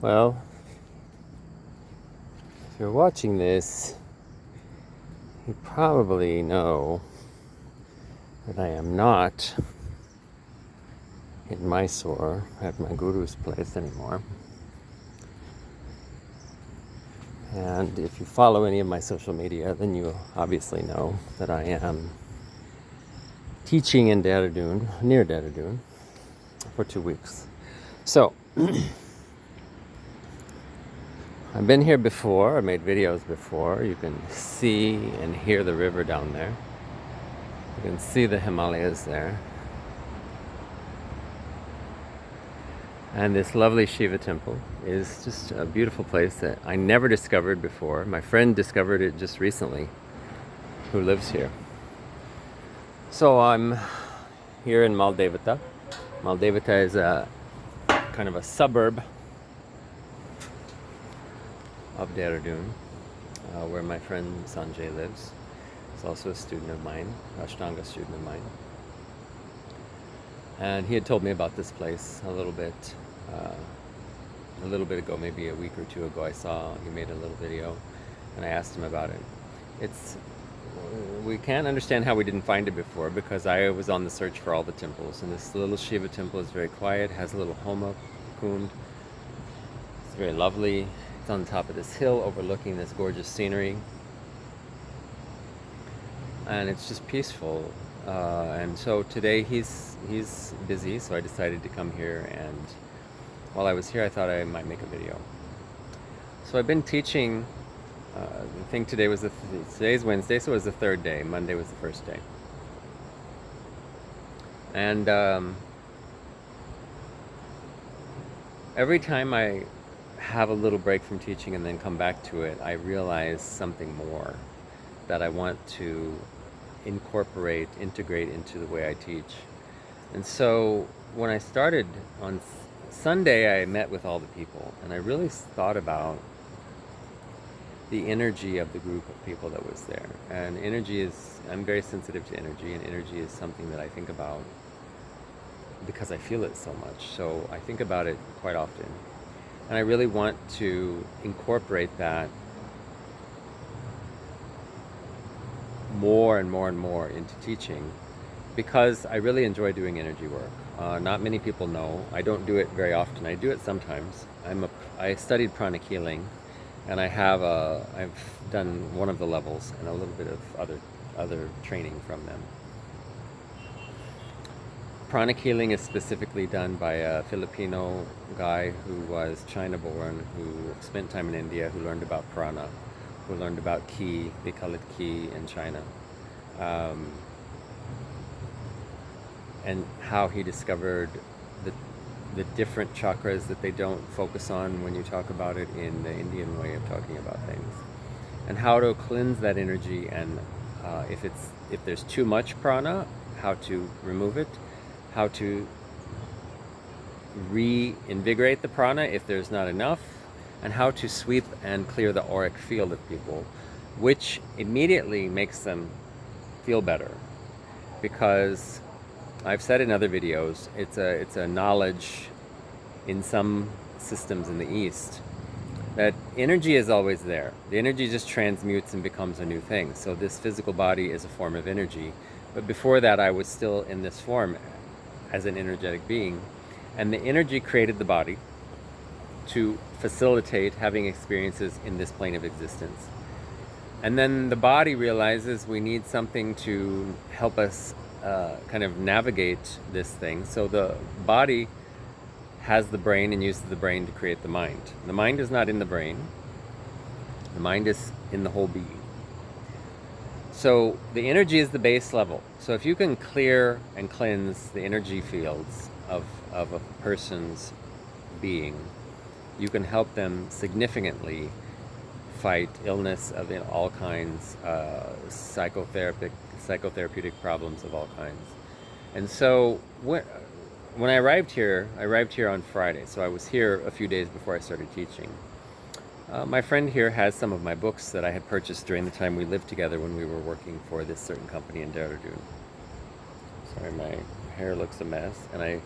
Well, if you're watching this, you probably know that I am not in Mysore at my guru's place anymore. And if you follow any of my social media, then you obviously know that I am teaching in Dehradun, near Dehradun, for 2 weeks. So, I've been here before, I made videos before. You can see and hear the river down there. You can see the Himalayas there. And this lovely Shiva temple is just a beautiful place that I never discovered before. My friend discovered it just recently, who lives here. So I'm here in Maldevata. Maldevata is a kind of a suburb of Dehradun, where my friend Sanjay lives. He's also a student of mine, Ashtanga student of mine. And he had told me about this place a little bit ago, maybe a week or two ago. I saw he made a little video, and I asked him about it. We can't understand how we didn't find it before, because I was on the search for all the temples, and this little Shiva temple is very quiet, has a little homa kund. It's very lovely. It's on top of this hill overlooking this gorgeous scenery, and it's just peaceful. And so today he's busy, so I decided to come here, and while I was here I thought I might make a video. So I've been teaching, I think today's Wednesday, so it was the third day. Monday was the first day. And every time I have a little break from teaching and then come back to it, I realize something more that I want to integrate into the way I teach. And so when I started on Sunday, I met with all the people, and I really thought about the energy of the group of people that was there. And I'm very sensitive to energy, and energy is something that I think about because I feel it so much. So I think about it quite often. And I really want to incorporate that more and more and more into teaching, because I really enjoy doing energy work. Not many people know. I don't do it very often. I do it sometimes. I studied Pranic healing, and I've done one of the levels and a little bit of other training from them. Pranic healing is specifically done by a Filipino guy who was China born, who spent time in India, who learned about Prana, who learned about Ki, they call it Ki in China, and how he discovered the different chakras that they don't focus on when you talk about it in the Indian way of talking about things, and how to cleanse that energy, and if there's too much prana, how to remove it, how to reinvigorate the prana if there's not enough, and how to sweep and clear the auric field of people, which immediately makes them feel better. Because I've said in other videos, it's a knowledge in some systems in the East that energy is always there. The energy just transmutes and becomes a new thing. So this physical body is a form of energy. But before that, I was still in this form as an energetic being. And the energy created the body to facilitate having experiences in this plane of existence. And then the body realizes we need something to help us kind of navigate this thing. So the body has the brain and uses the brain to create the mind. The mind is not in the brain. The mind is in the whole being. So the energy is the base level. So if you can clear and cleanse the energy fields of a person's being, you can help them significantly fight illness of all kinds, psychotherapeutic problems of all kinds. And so when I arrived here on Friday, so I was here a few days before I started teaching. My friend here has some of my books that I had purchased during the time we lived together when we were working for this certain company in Dehradun. Sorry, my hair looks a mess, and I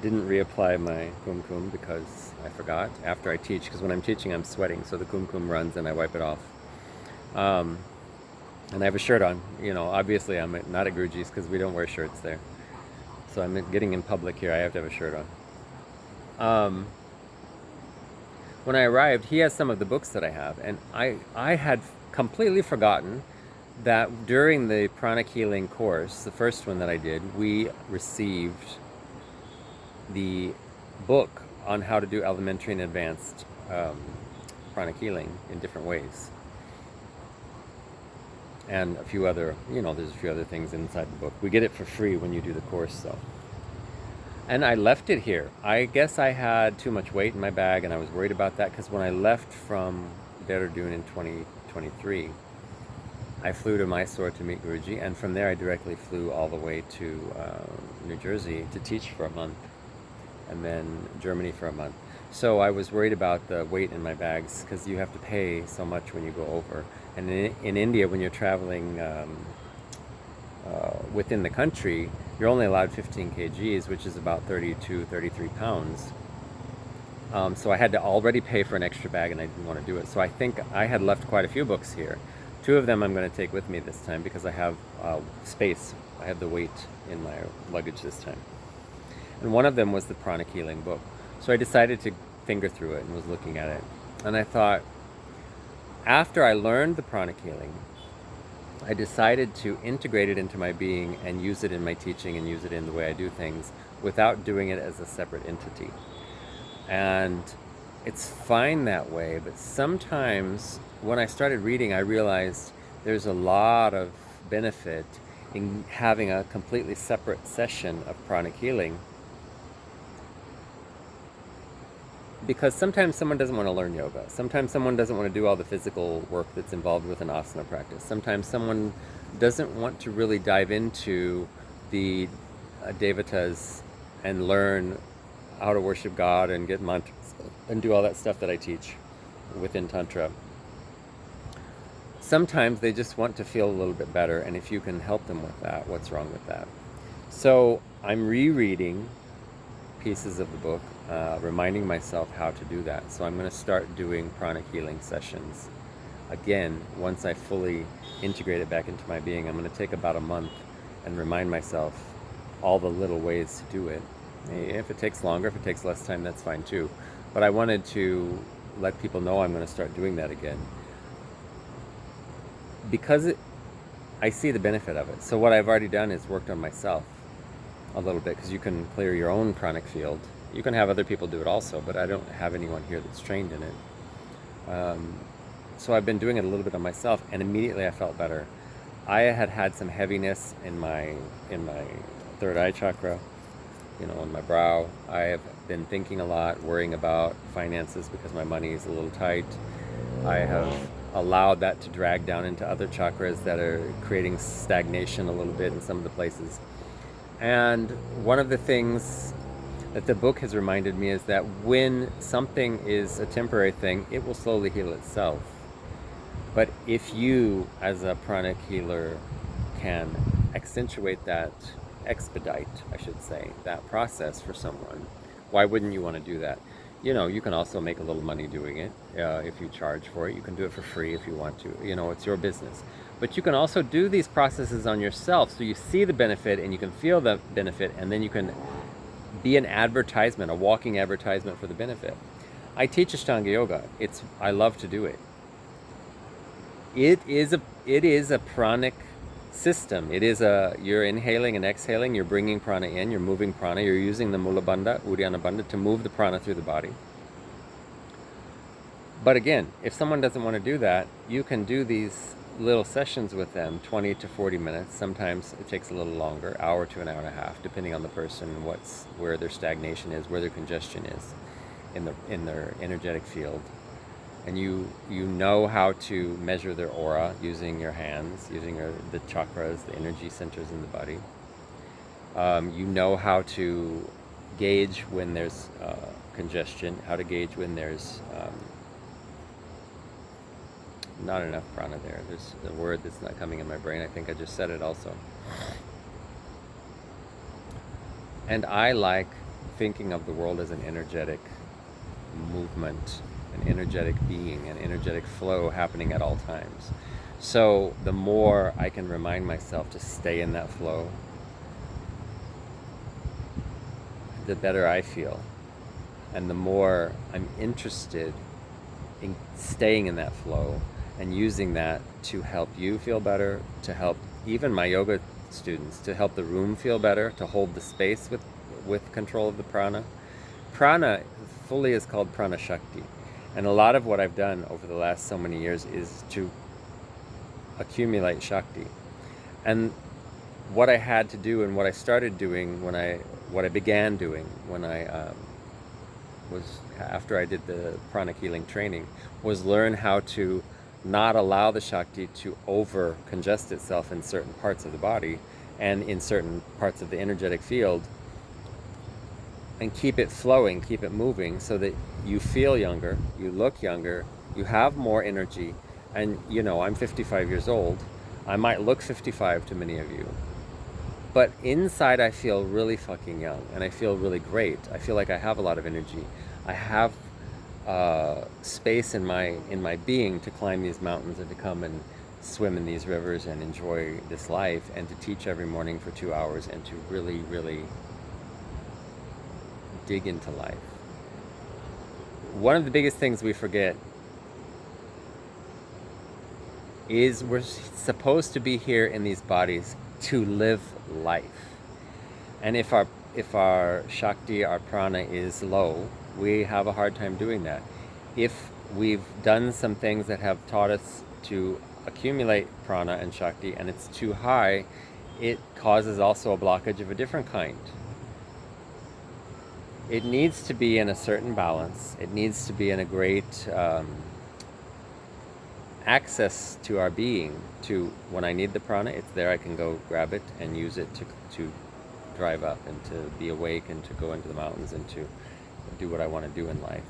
didn't reapply my kumkum because I forgot after I teach, because when I'm teaching I'm sweating, so the kumkum runs and I wipe it off. Um, and I have a shirt on. Obviously I'm not at Guruji's because we don't wear shirts there. So I'm getting in public here, I have to have a shirt on. When I arrived, he has some of the books that I have, and I had completely forgotten that during the Pranic healing course, the first one that I did, we received the book on how to do elementary and advanced pranic healing in different ways. And a few other, there's a few other things inside the book. We get it for free when you do the course, though. And I left it here. I guess I had too much weight in my bag, and I was worried about that, because when I left from Dehradun in 2023, I flew to Mysore to meet Guruji, and from there I directly flew all the way to New Jersey to teach for a month, and then Germany for a month. So I was worried about the weight in my bags, because you have to pay so much when you go over. And in India, when you're traveling within the country, you're only allowed 15 kgs, which is about 32, 33 pounds. So I had to already pay for an extra bag, and I didn't want to do it. So I think I had left quite a few books here. 2 of them I'm going to take with me this time, because I have space. I have the weight in my luggage this time. And one of them was the Pranic healing book. So I decided to finger through it and was looking at it. And I thought, after I learned the Pranic healing, I decided to integrate it into my being and use it in my teaching and use it in the way I do things without doing it as a separate entity. And it's fine that way, but sometimes when I started reading, I realized there's a lot of benefit in having a completely separate session of pranic healing. Because sometimes someone doesn't want to learn yoga. Sometimes someone doesn't want to do all the physical work that's involved with an asana practice. Sometimes someone doesn't want to really dive into the devatas and learn how to worship God and get mantras and do all that stuff that I teach within Tantra. Sometimes they just want to feel a little bit better, and if you can help them with that, what's wrong with that? So I'm rereading pieces of the book, reminding myself how to do that. So I'm going to start doing pranic healing sessions again. Once I fully integrate it back into my being, I'm going to take about a month and remind myself all the little ways to do it. If it takes longer, if it takes less time, that's fine too. But I wanted to let people know I'm going to start doing that again, because I see the benefit of it. So what I've already done is worked on myself a little bit, because you can clear your own pranic field. You can have other people do it also, but I don't have anyone here that's trained in it. So I've been doing it a little bit on myself, and immediately I felt better. I had some heaviness in my third eye chakra, on my brow. I have been thinking a lot, worrying about finances because my money is a little tight. I have allowed that to drag down into other chakras that are creating stagnation a little bit in some of the places. And one of the things that the book has reminded me is that when something is a temporary thing, it will slowly heal itself. But if you, as a pranic healer, can expedite, I should say, that process for someone, why wouldn't you want to do that? You can also make a little money doing it if you charge for it. You can do it for free if you want to. It's your business. But you can also do these processes on yourself, so you see the benefit and you can feel the benefit, and then you can be an advertisement, a walking advertisement for the benefit. I teach Ashtanga Yoga. I love to do it. It is a pranic system. You're inhaling and exhaling, you're bringing prana in, you're moving prana, you're using the Mula Bandha, Uddiyana Bandha to move the prana through the body. But again, if someone doesn't want to do that, you can do these little sessions with them, 20 to 40 minutes. Sometimes it takes a little longer, hour to an hour and a half, depending on the person, where their stagnation is, where their congestion is in their energetic field. And you know how to measure their aura using your hands, using the chakras, the energy centers in the body. You know how to gauge when there's congestion, how to gauge when there's not enough prana there. There's a word that's not coming in my brain. I think I just said it also. And I like thinking of the world as an energetic movement, an energetic being, an energetic flow happening at all times. So the more I can remind myself to stay in that flow, the better I feel. And the more I'm interested in staying in that flow and using that to help you feel better, to help even my yoga students, to help the room feel better, to hold the space with control of the prana. Prana fully is called Prana Shakti. And a lot of what I've done over the last so many years is to accumulate Shakti. And what I had to do and what I started doing what I began doing when I was after I did the pranic healing training was learn how to not allow the Shakti to over congest itself in certain parts of the body and in certain parts of the energetic field, and keep it flowing, keep it moving, so that you feel younger, you look younger, you have more energy. And I'm 55 years old. I might look 55 to many of you, but inside I feel really fucking young, and I feel really great. I feel like I have a lot of energy. I have space in my being to climb these mountains and to come and swim in these rivers and enjoy this life, and to teach every morning for 2 hours and to really, really dig into life. One of the biggest things we forget is we're supposed to be here in these bodies to live life. And if our Shakti, our prana is low, we have a hard time doing that. If we've done some things that have taught us to accumulate prana and Shakti and it's too high, it causes also a blockage of a different kind. It needs to be in a certain balance. It needs to be in a great access to our being. To when I need the prana, it's there. I can go grab it and use it to drive up and to be awake and to go into the mountains and to do what I want to do in life.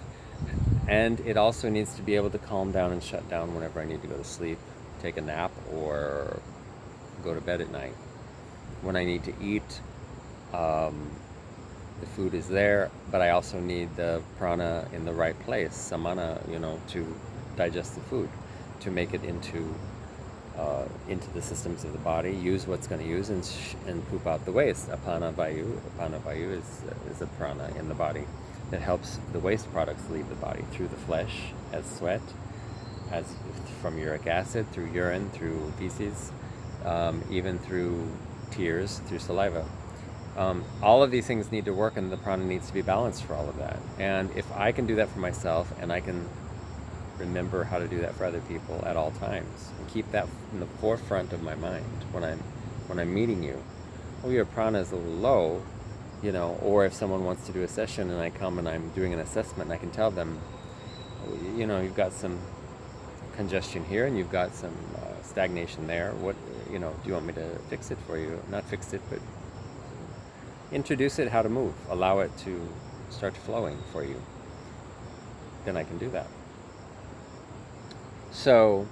And it also needs to be able to calm down and shut down whenever I need to go to sleep, take a nap, or go to bed at night. When I need to eat, the food is there, but I also need the prana in the right place, samana, to digest the food, to make it into the systems of the body, use what's going to use, and poop out the waste. Apana vayu is a prana in the body that helps the waste products leave the body through the flesh as sweat, as from uric acid, through urine, through feces, even through tears, through saliva. All of these things need to work, and the prana needs to be balanced for all of that. And if I can do that for myself, and I can remember how to do that for other people at all times, and keep that in the forefront of my mind when I'm meeting you. Oh, your prana is a little low, or if someone wants to do a session and I come and I'm doing an assessment, and I can tell them, you've got some congestion here and you've got some stagnation there. What, do you want me to fix it for you? Not fix it, but introduce it how to move. Allow it to start flowing for you. Then I can do that. So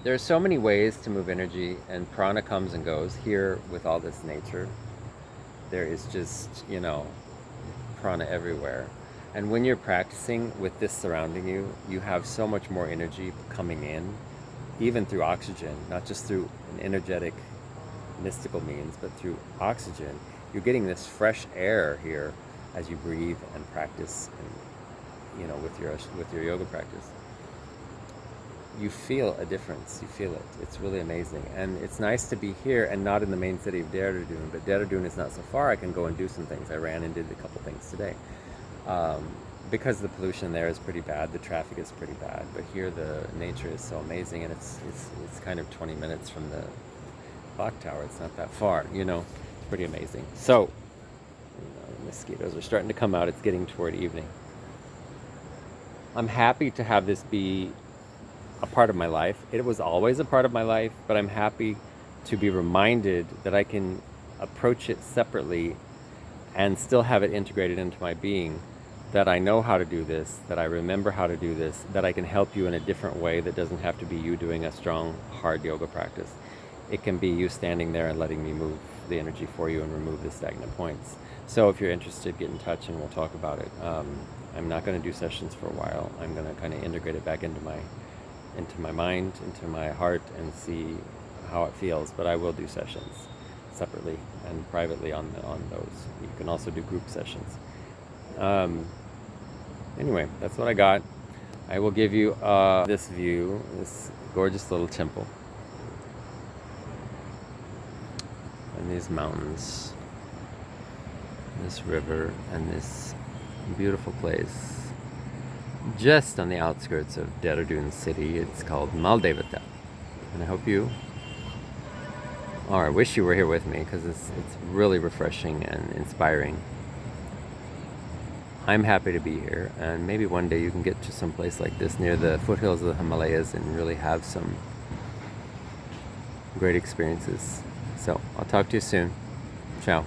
there are so many ways to move energy, and prana comes and goes. Here with all this nature, there is just, prana everywhere. And when you're practicing with this surrounding you, you have so much more energy coming in, even through oxygen, not just through an energetic, mystical means, but through oxygen. You're getting this fresh air here as you breathe and practice, and with your yoga practice. You feel a difference. You feel it. It's really amazing. And it's nice to be here and not in the main city of Dehradun. But Dehradun is not so far. I can go and do some things. I ran and did a couple things today. Because the pollution there is pretty bad. The traffic is pretty bad. But here the nature is so amazing. And it's kind of 20 minutes from the clock tower. It's not that far. It's pretty amazing. So, mosquitoes are starting to come out. It's getting toward evening. I'm happy to have this be a part of my life. It was always a part of my life, but I'm happy to be reminded that I can approach it separately and still have it integrated into my being, that I know how to do this, that I remember how to do this, that I can help you in a different way that doesn't have to be you doing a strong, hard yoga practice. It can be you standing there and letting me move. the energy for you and remove the stagnant points. So if you're interested, get in touch and we'll talk about it. I'm not going to do sessions for a while. I'm going to kind of integrate it back into my mind, into my heart, and see how it feels. But I will do sessions separately and privately on those. You can also do group sessions. Anyway, that's what I got. I will give you this view, this gorgeous little temple, and these mountains, this river, and this beautiful place just on the outskirts of Dehradun city. It's called Maldevata, and I hope you, or I wish you were here with me, because it's really refreshing and inspiring. I'm happy to be here, and maybe one day you can get to some place like this near the foothills of the Himalayas and really have some great experiences. So I'll talk to you soon. Ciao.